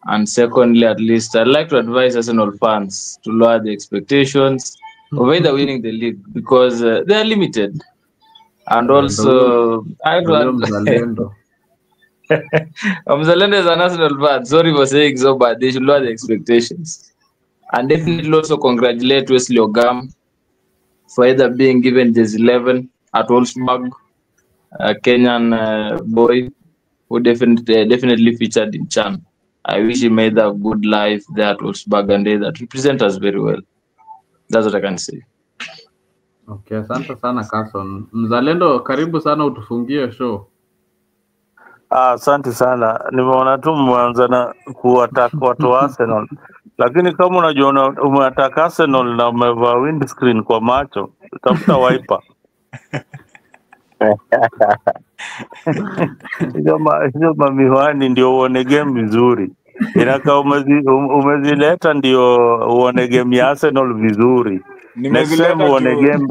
And secondly, at least I'd like to advise Arsenal fans to lower the expectations of either winning the league because they are limited. And also, I Huyo want mzalendo. Mzalendo is an Arsenal fan. Sorry for saying so, but they should lower the expectations. And definitely also congratulate Wesley Ogam for either being given this 11 at Wolfsburg, a Kenyan boy who definitely featured in Chan. I wish he made a good life there at Wolfsburg and they that represent us very well. That's what I can say. Okay, asante sana Carson. Mzalendo, karibu sana utufungie show. Asante sana. Nimeona tu mwanza na kuwataka watu wa Arsenal, lakini kama unajua umeataka Arsenal na umevaa windscreen kwa macho, tafuta wiper. Hizo miwani ndio uone game vizuri. Inaka umezileta ndio uone game ya Arsenal vizuri. Next time uone game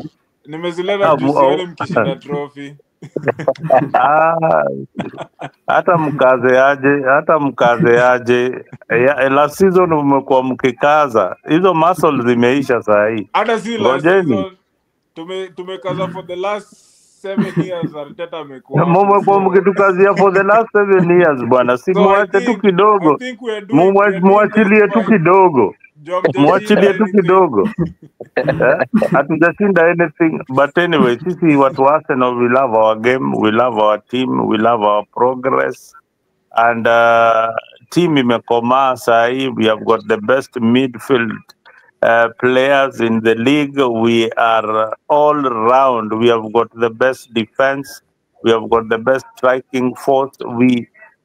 nimezileta tu sione mkishinda trophy. hata mkaze aje last season umekuwa mkikaza, hizo muscles zimeisha saa hii. Hata si last season tumekaza for the last 7 years. Arteta amekuwa mmekuwa mkitukazia for the last 7 years bwana, si muache tu kidogo, muachilie tu kidogo, muachilie tu kidogo. Hatujashinda anything, but anyway, sisi watu wa Arsenal, we love our game, we love our team, we love our progress, and team imekomaa sahi. We have got the best midfield players in the league. We are all round. We have got the best defense. We have got the best striking force.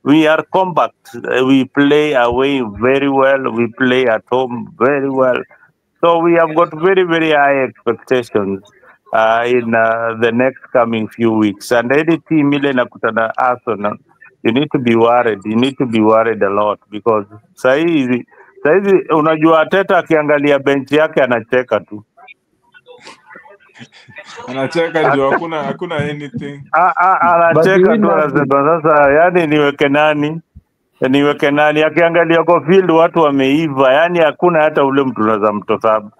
We are compact. We play away very well. We play at home very well. So we have got very, very high expectations in the next coming few weeks. And any team ile nakutana Arsenal, you need to be worried. You need to be worried a lot because saizi unajua Arteta akiangalia bench yake anacheka tu. Anacheka juu hakuna anything. Anacheka tu, anasema sasa yani niweke nani akiangalia kwa field watu wameiva, yani hakuna hata ule mtu unaweza mtosabu.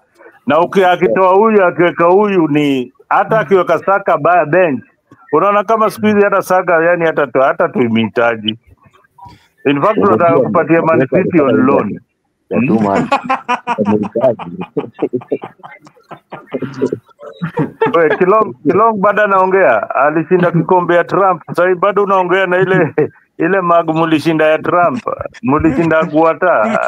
Na akitoa huyu akiweka huyu, ni hata akiweka Saka bench, unaona kama siku hizi hata Saka yani hata tuimhitaji. In fact tunataka kupatia Man City on loan. Wewe Kilong bado anaongea, alishinda kikombe ya Trump. Sasa bado unaongea na ile mag mulishinda ya Trump, mulishinda Guata.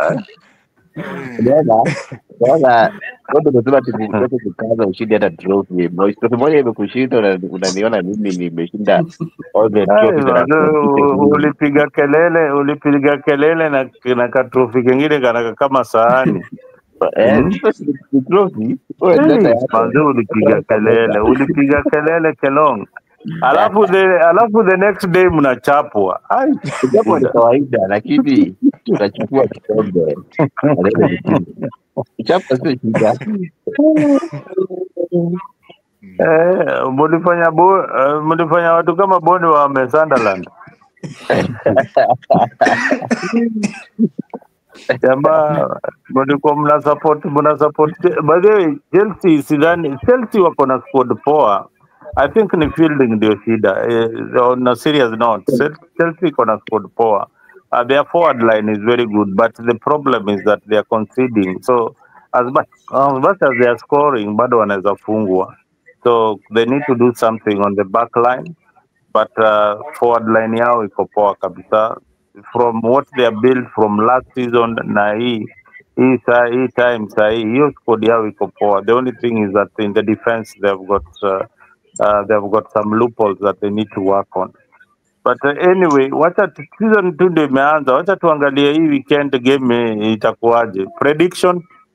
Sasa watu wanasema timu kukaza ushindi hata trophy. Trophy moja imekushinda na unaniona mimi nimeshinda all the trophies. Ulipiga kelele na ka trophy kingine kana kama sahani. Trophy. Ulipiga kelele Kelong. Alafu the next day mnachapwa. Japo ni kawaida lakini tunachukua kikombe. Chapa sio shida. Mlifanya watu kama Boni wa Sunderland. Jamaa mlikuwa mna support. By the way, Chelsea wako na squad poa. I think ni fielding ndio shida. On a serious note, Chelsea kona squad poa. Their forward line is very good, but the problem is that they are conceding. So as much as they are scoring, bado wanaweza fungwa. So they need to do something on the back line. But forward line yao iko poa kabisa. From what they are built from last season na hii time sahi, hiyo squad yao iko poa. The only thing is that in the defense they've got some loopholes that they need to work on. But anyway, wacha season 2 ndio imeanza. Wacha tuangalie hii weekend game itakuwaje. Prediction